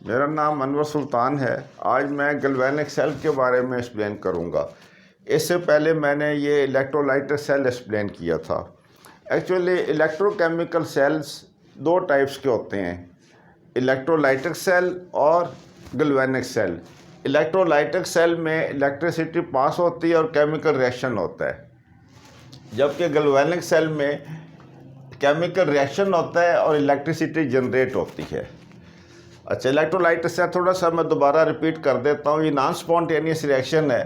मेरा नाम अनवर सुल्तान है। आज मैं गैल्वेनिक सेल के बारे में एक्सप्लेन करूंगा। इससे पहले मैंने ये इलेक्ट्रोलाइटर सेल एक्सप्लेन किया था। एक्चुअली इलेक्ट्रोकेमिकल सेल्स दो टाइप्स के होते हैं, इलेक्ट्रोलाइटिक सेल और गैल्वेनिक सेल। इलेक्ट्रोलाइटिक सेल में इलेक्ट्रिसिटी पास होती है और केमिकल रिएक्शन होता है, जबकि गैल्वेनिक सेल में केमिकल रिएक्शन होता है और इलेक्ट्रिसिटी जनरेट होती है। अच्छा, इलेक्ट्रोलाइट से थोड़ा सा मैं दोबारा रिपीट कर देता हूँ। ये नॉन स्पॉन्टेनियस रिएक्शन है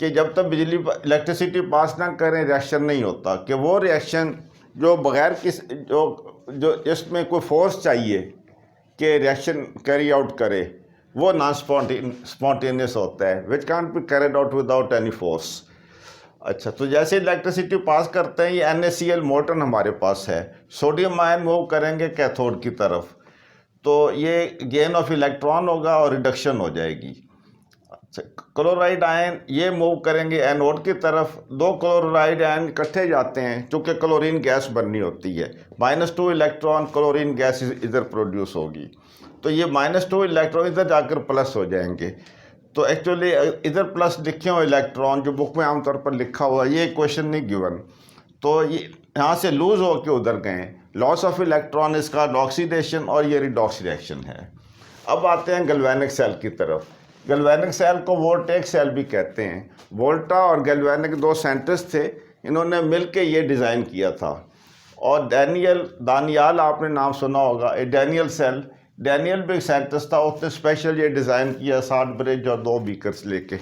कि जब तक बिजली इलेक्ट्रिसिटी पास ना करें रिएक्शन नहीं होता। कि वो रिएक्शन जो बगैर जो इसमें कोई फोर्स चाहिए कि रिएक्शन कैरी आउट करे, वो नॉन स्पॉन्टेनियस होता है, which can't be carried out without any force. अच्छा, तो जैसे इलेक्ट्रिसिटी पास करते हैं, ये NaCl मोटन हमारे पास है, सोडियम आयन मूव करेंगे कैथोड की तरफ, तो ये गेन ऑफ इलेक्ट्रॉन होगा और रिडक्शन हो जाएगी। अच्छा, क्लोराइड आयन ये मूव करेंगे एनोड की तरफ। दो क्लोराइड आयन इकट्ठे जाते हैं, चूँकि क्लोरीन गैस बननी होती है, -2 इलेक्ट्रॉन क्लोरीन गैस इधर प्रोड्यूस होगी, तो ये -2 इलेक्ट्रॉन इधर जाकर प्लस हो जाएंगे। तो एक्चुअली इधर प्लस लिखे हो इलेक्ट्रॉन, जो बुक में आमतौर पर लिखा हुआ, ये क्वेश्चन नहीं गिवन, तो ये यहाँ से लूज होकर उधर गए। लॉस ऑफ इलेक्ट्रॉन इसका ऑक्सीडेशन और ये रिडॉक्स रिएक्शन है। अब आते हैं गैल्वेनिक सेल की तरफ। गैल्वेनिक सेल को वोल्टेक सेल भी कहते हैं। वोल्टा और गैल्वेनिक दो साइंटिस्ट थे, इन्होंने मिलके ये डिज़ाइन किया था। और दानियाल आपने नाम सुना होगा, डैनियल भी एक साइंटिस्ट था, उसने स्पेशल ये डिज़ाइन किया 60 ब्रिज और 2 बीकर्स लेके।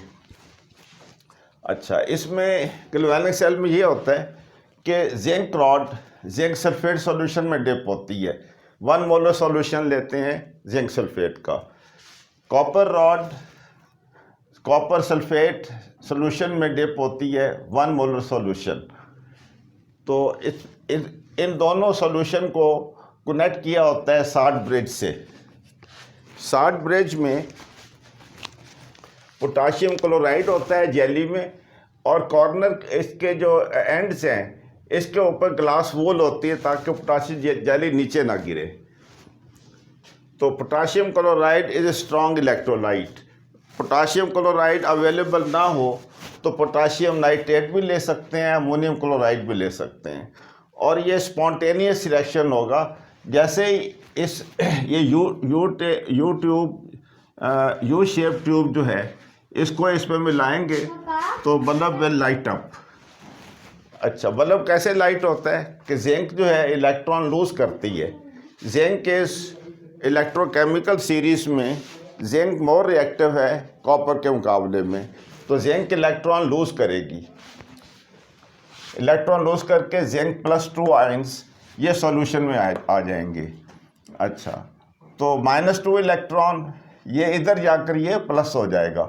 अच्छा, इसमें गैल्वेनिक सेल में ये होता है कि zinc rod zinc sulphate solution में डिप होती है। 1 मोलर सॉल्यूशन लेते हैं जिंक सल्फेट का। Copper rod copper sulphate solution में डिप होती है 1 मोलर सॉल्यूशन। तो इन दोनों सॉल्यूशन को कनेक्ट किया होता है 60 ब्रिज से। 60 ब्रिज में पोटाशियम क्लोराइड होता है जेली में, और कॉर्नर इसके जो एंड्स हैं, इसके ऊपर ग्लास वॉल होती है ताकि पोटाशियम जेली नीचे ना गिरे। तो potassium chloride is a strong electrolyte. Potassium chloride available ना हो तो पोटाशियम नाइट्रेट भी ले सकते हैं, अमोनियम क्लोराइड भी ले सकते हैं, और ये स्पॉन्टेनियस रिएक्शन होगा। जैसे ही ये यू शेप ट्यूब जो है, इसको इसमें मिलाएंगे तो बल्ब विल लाइट अप। अच्छा, बल्ब कैसे लाइट होता है कि जिंक जो है इलेक्ट्रॉन लूज करती है। जिंक इस इलेक्ट्रोकेमिकल सीरीज में जिंक मोर रिएक्टिव है कॉपर के मुकाबले में, तो जिंक इलेक्ट्रॉन लूज करेगी। इलेक्ट्रॉन लूज करके जिंक +2 आयंस ये सॉल्यूशन में आ जाएंगे। अच्छा, तो -2 इलेक्ट्रॉन ये इधर जाकर ये प्लस हो जाएगा।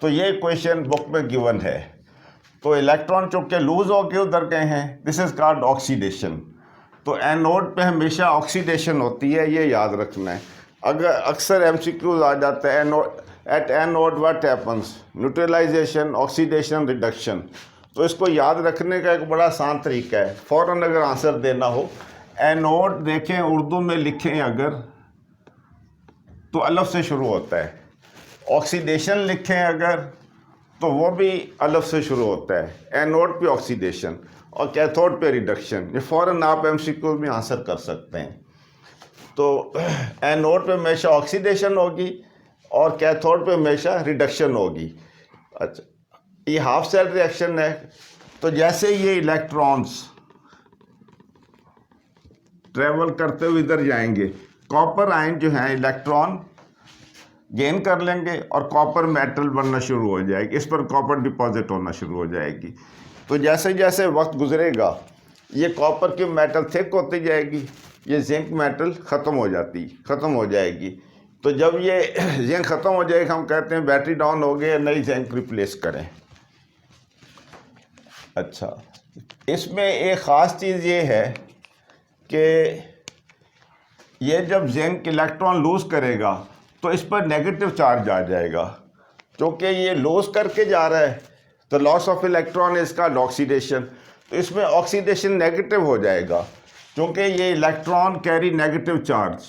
तो ये क्वेश्चन बुक में गिवन है। तो इलेक्ट्रॉन चूँकि लूज होकर उधर गए हैं, दिस इज़ कॉल्ड ऑक्सीडेशन। तो एनोड पे हमेशा ऑक्सीडेशन होती है, ये याद रखना है। अगर अक्सर MCQs आ जाता है, at anode what happens, neutralisation, oxidation, reduction. तो इसको याद रखने का एक बड़ा आसान तरीका है, फ़ौरन अगर आंसर देना हो। एनोड देखें, उर्दू में लिखें अगर, तो अलफ से शुरू होता है। ऑक्सीडेशन लिखें अगर, तो वो भी अलफ से शुरू होता है। एनोड पे ऑक्सीडेशन और कैथोड पे रिडक्शन, ये फ़ौरन आप MCQ में आंसर कर सकते हैं। तो एनोड पे हमेशा ऑक्सीडेशन होगी और कैथोड पे हमेशा रिडक्शन होगी। अच्छा, ये हाफ सेल रिएक्शन है। तो जैसे ये इलेक्ट्रॉन्स ट्रेवल करते हुए इधर जाएंगे, कॉपर आयन जो है इलेक्ट्रॉन गेन कर लेंगे और कॉपर मेटल बनना शुरू हो जाएगी, इस पर कॉपर डिपॉजिट होना शुरू हो जाएगी। तो जैसे जैसे वक्त गुजरेगा, ये कॉपर की मेटल थिक होती जाएगी, ये जिंक मेटल ख़त्म हो जाएगी। तो जब ये जिंक ख़त्म हो जाएगी, हम कहते हैं बैटरी डाउन हो गई, नई जिंक रिप्लेस करें। अच्छा, इसमें एक ख़ास चीज़ ये है कि ये जब जिंक इलेक्ट्रॉन लूज़ करेगा तो इस पर नेगेटिव चार्ज आ जाएगा, क्योंकि ये लूज़ करके जा रहा है। तो लॉस ऑफ इलेक्ट्रॉन इसका ऑक्सीडेशन, तो इसमें ऑक्सीडेशन नेगेटिव हो जाएगा, क्योंकि ये इलेक्ट्रॉन कैरी नेगेटिव चार्ज।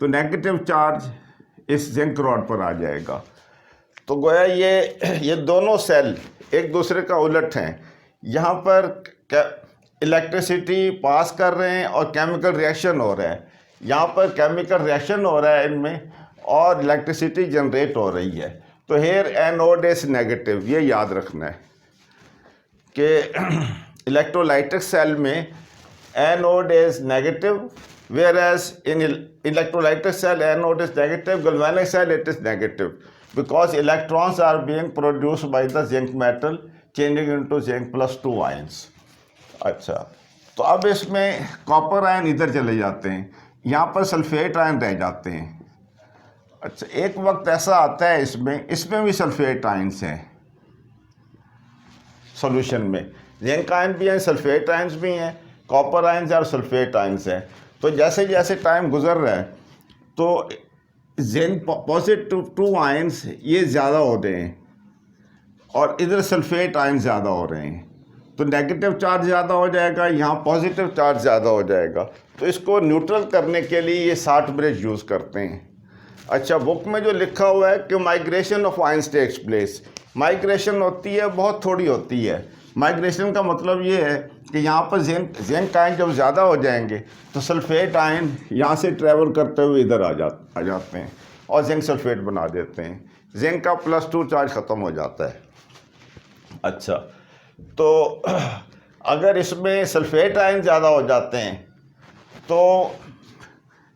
तो नेगेटिव चार्ज इस जिंक रॉड पर आ जाएगा। तो गोया ये दोनों सेल एक दूसरे का उलट हैं। यहाँ पर इलेक्ट्रिसिटी पास कर रहे हैं और केमिकल रिएक्शन हो रहा है। यहाँ पर केमिकल रिएक्शन हो रहा है इनमें और इलेक्ट्रिसिटी जनरेट हो रही है। तो हेयर एनोड इज नेगेटिव, ये याद रखना है कि इलेक्ट्रोलाइटिक सेल में anode is negative, whereas in electrolytic cell anode is negative, galvanic cell it is negative because electrons are being produced by the zinc metal changing into zinc plus 2 ions। अच्छा, तो अब इसमें copper ion इधर चले जाते हैं, यहाँ पर सल्फेट आयन रह जाते हैं। अच्छा, एक वक्त ऐसा आता है इसमें भी सल्फेट आयन्स हैं सॉल्यूशन में, जिंक आयन भी हैं, सल्फेट आयन्स भी हैं, कॉपर आयन्स और सल्फेट आयन्स हैं। तो जैसे जैसे टाइम गुजर रहा है तो जिंक पॉजिटिव 2 आयन्स ये ज़्यादा हो रहे हैं और इधर सल्फेट आयन ज़्यादा हो रहे हैं, तो नेगेटिव चार्ज ज़्यादा हो जाएगा, यहाँ पॉजिटिव चार्ज ज़्यादा हो जाएगा। तो इसको न्यूट्रल करने के लिए ये साल्ट ब्रिज यूज़ करते हैं। अच्छा, बुक में जो लिखा हुआ है कि migration of ions takes place, migration होती है, बहुत थोड़ी होती है। माइग्रेशन का मतलब ये है कि यहाँ पर जिंक आयन जब ज़्यादा हो जाएंगे तो सल्फेट आयन यहाँ से ट्रैवल करते हुए इधर आ जाते हैं और जिंक सल्फेट बना देते हैं, जिंक का +2 चार्ज ख़त्म हो जाता है। अच्छा, तो अगर इसमें सल्फेट आयन ज़्यादा हो जाते हैं तो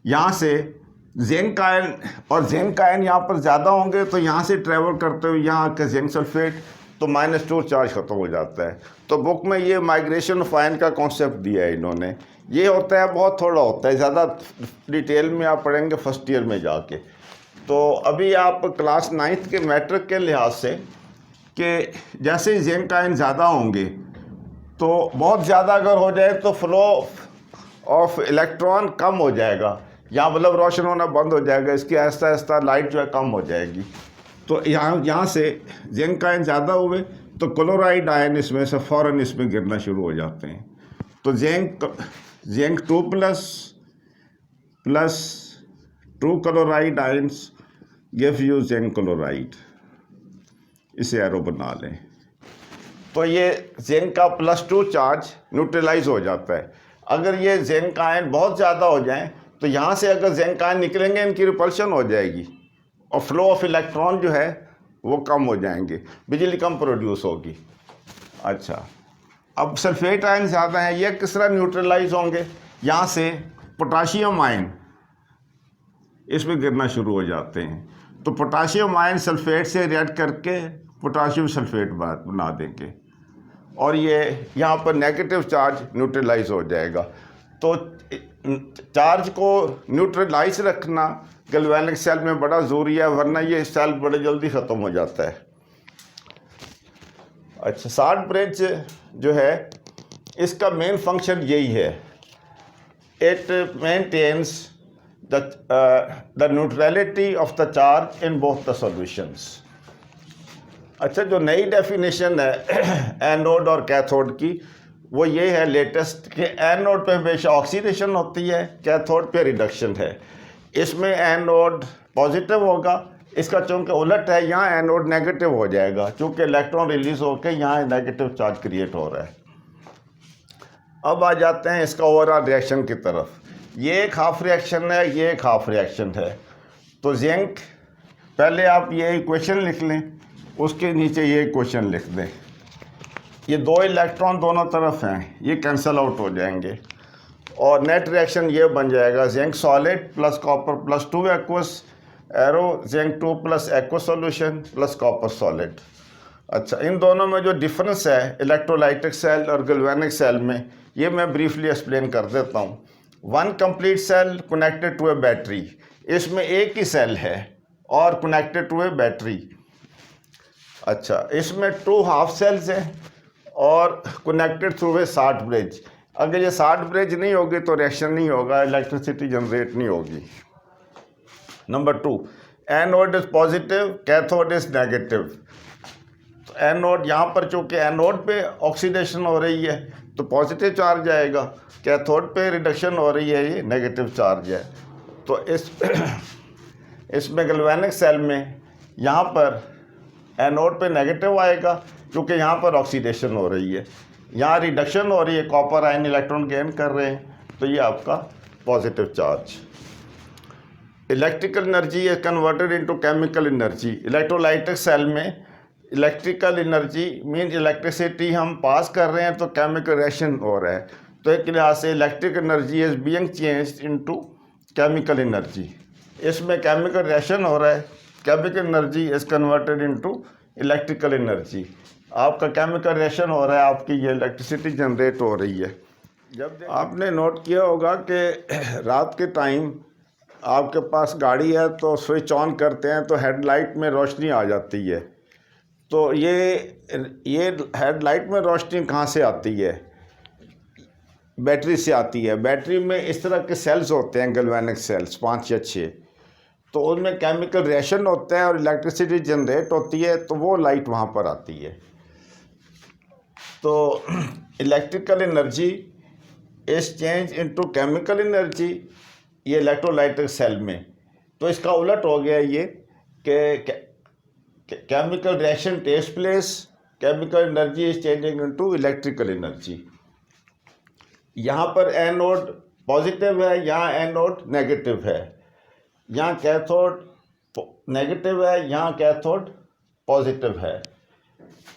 यहाँ से जिंक आयन और जिंक आयन यहाँ पर ज़्यादा होंगे तो यहाँ से ट्रैवल करते हुए यहाँ आकर जिंक सल्फेट, तो -2 चार्ज ख़त्म हो जाता है। तो बुक में ये माइग्रेशन ऑफ आयन का कॉन्सेप्ट दिया है इन्होंने। ये होता है, बहुत थोड़ा होता है, ज़्यादा डिटेल में आप पढ़ेंगे फर्स्ट ईयर में जाके। तो अभी आप क्लास 9th के मैट्रिक के लिहाज से कि जैसे ही जिंक आयन ज़्यादा होंगे तो बहुत ज़्यादा अगर हो जाए तो फ्लो ऑफ इलेक्ट्रॉन कम हो जाएगा, यहाँ बल्ब रोशन होना बंद हो जाएगा, इसकी आहिस्ता आहिस्ता लाइट जो है कम हो जाएगी। तो यहाँ से जिंक आयन ज़्यादा हुए तो क्लोराइड आयन इसमें से फ़ौरन इसमें गिरना शुरू हो जाते हैं। तो zinc 2+2 chloride ions give you zinc chloride. इसे एरो बना लें। तो ये जिंक का +2 चार्ज न्यूट्रलाइज हो जाता है। अगर ये जिंक आयन बहुत ज़्यादा हो जाएं तो यहाँ से अगर जिंक आयन निकलेंगे इनकी रिपल्शन हो जाएगी और फ्लो ऑफ इलेक्ट्रॉन जो है वो कम हो जाएंगे, बिजली कम प्रोड्यूस होगी। अच्छा, अब सल्फेट आयन ज़्यादा हैं, ये किस तरह न्यूट्रलाइज होंगे? यहाँ से पोटाशियम आयन इसमें गिरना शुरू हो जाते हैं। तो पोटाशियम आयन सल्फेट से रिएक्ट करके पोटाशियम सल्फेट बना देंगे और ये यहाँ पर नेगेटिव चार्ज न्यूट्रलाइज हो जाएगा। तो चार्ज को न्यूट्रलाइज रखना गैल्वेनिक सेल में बड़ा ज़रूरी है, वरना ये सेल बड़े जल्दी ख़त्म हो जाता है। अच्छा, साल्ट ब्रिज जो है इसका मेन फंक्शन यही है, it maintains the neutrality of the charge in both the solutions. अच्छा, जो नई डेफिनेशन है एनोड और कैथोड की वो ये है लेटेस्ट कि एनोड पे हमेशा ऑक्सीडेशन होती है, कैथोड पे रिडक्शन है। इसमें एनोड पॉजिटिव होगा, इसका चूँकि उलट है, यहाँ एनोड नेगेटिव हो जाएगा, चूँकि इलेक्ट्रॉन रिलीज होकर यहाँ नेगेटिव चार्ज क्रिएट हो रहा है। अब आ जाते हैं इसका ओवरऑल रिएक्शन की तरफ। ये एक हाफ रिएक्शन है, ये एक हाफ रिएक्शन है। तो जिंक, पहले आप ये इक्वेशन लिख लें, उसके नीचे ये इक्वेशन लिख दें। ये 2 इलेक्ट्रॉन दोनों तरफ हैं, ये कैंसिल आउट हो जाएंगे और नेट रिएक्शन ये बन जाएगा zinc solid plus copper plus 2 aqueous arrow, zinc 2 plus aqueous solution plus copper solid. अच्छा, इन दोनों में जो डिफरेंस है इलेक्ट्रोलाइटिक सेल और गैल्वेनिक सेल में, ये मैं ब्रीफली एक्सप्लेन कर देता हूँ। 1 complete cell connected to a battery, इसमें एक ही सेल है और कनेक्टेड टू ए बैटरी। अच्छा, इसमें 2 हाफ सेल्स हैं और connected through a salt bridge. अगर ये साल्ट ब्रिज नहीं होगी तो रिएक्शन नहीं होगा, इलेक्ट्रिसिटी जनरेट नहीं होगी। Number 2, anode is positive, cathode is negative. तो एनोड, यहाँ पर चूँकि एनोड पे ऑक्सीडेशन हो रही है तो पॉजिटिव चार्ज आएगा, कैथोड पे रिडक्शन हो रही है, ये नेगेटिव चार्ज है। तो इसमें गैल्वेनिक सेल में यहाँ पर एनोड पे नेगेटिव आएगा क्योंकि यहाँ पर ऑक्सीडेशन हो रही है, यहाँ रिडक्शन हो रही है, कॉपर आयन इलेक्ट्रॉन गेन कर रहे हैं, तो ये आपका positive charge. Electrical energy is converted into chemical energy. Electrolytic cell में इलेक्ट्रिकल एनर्जी मीन इलेक्ट्रिसिटी हम पास कर रहे हैं तो केमिकल रिएक्शन हो रहा है, तो एक लिहाज से electric energy is being changed into chemical energy. इसमें केमिकल रिएक्शन हो रहा है, chemical energy is converted into electrical energy. आपका केमिकल रिएक्शन हो रहा है, आपकी ये इलेक्ट्रिसिटी जनरेट हो रही है। जब आपने नोट किया होगा कि रात के टाइम आपके पास गाड़ी है तो स्विच ऑन करते हैं तो हेडलाइट में रोशनी आ जाती है, तो ये हेडलाइट में रोशनी कहाँ से आती है? बैटरी से आती है। बैटरी में इस तरह के सेल्स होते हैं, गैल्वेनिक सेल्स 5 या 6, तो उनमें केमिकल रिएक्शन होता है और इलेक्ट्रिसिटी जनरेट होती है, तो वो लाइट वहाँ पर आती है। तो electrical energy is change into chemical energy, ये इलेक्ट्रोलाइटिक सेल में। तो इसका उलट हो गया ये कि chemical reaction takes place, chemical energy is changing into electrical energy. यहाँ पर एनोड पॉजिटिव है, यहाँ एनोड नेगेटिव है, यहाँ कैथोड नेगेटिव है, यहाँ कैथोड पॉजिटिव है।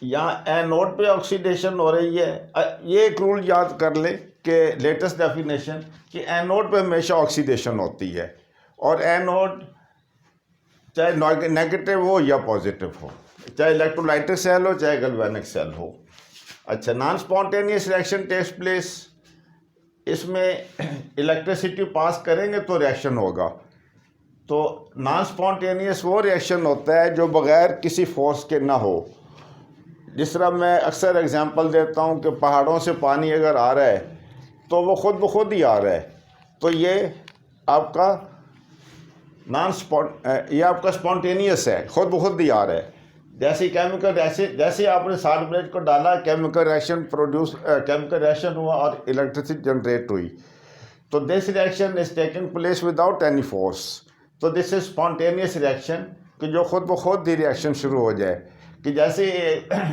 यहाँ एनोड पे ऑक्सीडेशन हो रही है। ये एक रूल याद कर ले कि लेटेस्ट डेफिनेशन कि एनोड पे हमेशा ऑक्सीडेशन होती है, और एनोड चाहे नेगेटिव हो या पॉजिटिव हो, चाहे इलेक्ट्रोलाइटिक सेल हो चाहे गैल्वेनिक सेल हो। अच्छा, non spontaneous reaction takes place, इसमें इलेक्ट्रिसिटी पास करेंगे तो रिएक्शन होगा। तो नॉन स्पॉन्टेनियस वो रिएक्शन होता है जो बग़ैर किसी फोर्स के ना हो। जिस तरह मैं अक्सर एग्जांपल देता हूँ कि पहाड़ों से पानी अगर आ रहा है तो वो खुद ब खुद ही आ रहा है, तो ये आपका ये आपका स्पॉन्टेनियस है, खुद ब खुद ही आ रहा है। जैसे केमिकल जैसे आपने साल्ट ब्रेड को डाला, केमिकल रिएक्शन हुआ और इलेक्ट्रिसिटी जनरेट हुई, तो this reaction is taking place without any force. तो दिस इज स्पॉन्टेनियस रिएक्शन, कि जो खुद ब खुद ही रिएक्शन शुरू हो जाए। कि जैसे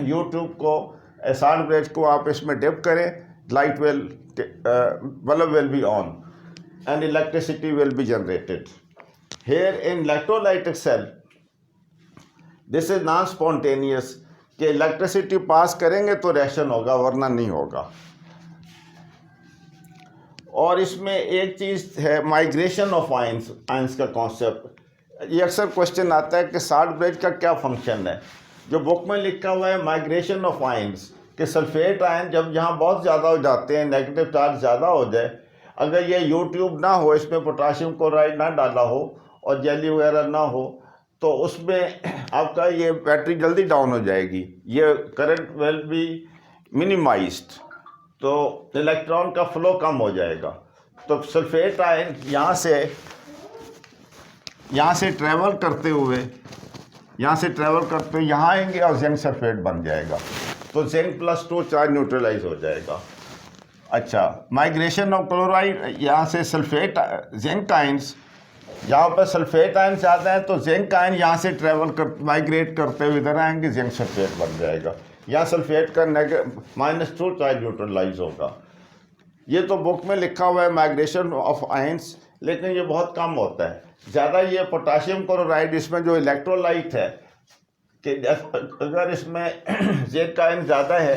यूट्यूब को साल्ट ब्रेड को आप इसमें डिप करें, light bulb will be on and electricity will be generated. Here in electrolytic cell, this is non spontaneous, कि इलेक्ट्रिसिटी पास करेंगे तो रिएक्शन होगा, वरना नहीं होगा। और इसमें एक चीज़ है, माइग्रेशन ऑफ आयंस का कॉन्सेप्ट। ये अक्सर क्वेश्चन आता है कि साल्ट ब्रेड का क्या फंक्शन है। जो बुक में लिखा हुआ है माइग्रेशन ऑफ आयंस, कि सल्फेट आयन जब यहाँ बहुत ज़्यादा हो जाते हैं, नेगेटिव चार्ज ज़्यादा हो जाए, अगर ये यूट्यूब ना हो, इसमें पोटाशियम क्लोराइड ना डाला हो और जेली वगैरह ना हो, तो उसमें आपका ये बैटरी जल्दी डाउन हो जाएगी, ये करंट विल बी मिनिमाइज्ड, तो इलेक्ट्रॉन का फ्लो कम हो जाएगा। तो सल्फेट आयन यहाँ से ट्रैवल करते हुए यहाँ आएंगे और जिंक सल्फेट बन जाएगा, तो जिंक +2 चार्ज न्यूट्रलाइज हो जाएगा। अच्छा, माइग्रेशन ऑफ क्लोराइड, यहाँ से सल्फेट जिंक आयंस, यहाँ पर सल्फेट आयन चाहते हैं तो जिंक आयन यहाँ से माइग्रेट करते हुए इधर आएंगे, जिंक सल्फेट बन जाएगा। यहाँ सल्फेट का -2 चार्ज न्यूट्रलाइज होगा। ये तो बुक में लिखा हुआ है माइग्रेशन ऑफ आयंस, लेकिन ये बहुत कम होता है। ज़्यादा ये पोटाशियम क्लोराइड, इसमें जो इलेक्ट्रोलाइट है, कि अगर इसमें जिंक आयन ज़्यादा है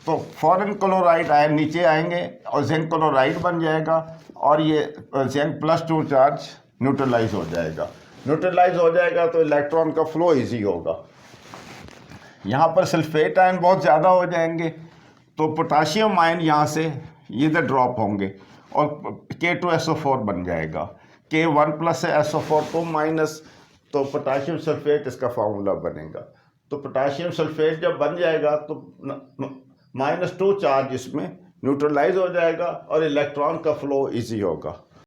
तो फॉरेन क्लोराइड आयन नीचे आएंगे और जिंक क्लोराइड बन जाएगा, और ये जिंक +2 चार्ज न्यूट्रलाइज हो जाएगा तो इलेक्ट्रॉन का फ्लो इजी होगा। यहाँ पर सल्फेट आयन बहुत ज़्यादा हो जाएंगे तो पोटाशियम आयन यहाँ से इधर ड्रॉप होंगे और K2SO4 बन जाएगा। K1 + है, SO4 2-, तो पोटाशियम सल्फेट इसका फार्मूला बनेगा। तो पोटाशियम सल्फेट जब बन जाएगा तो -2 चार्ज इसमें न्यूट्रलाइज हो जाएगा और इलेक्ट्रॉन का फ्लो इजी होगा।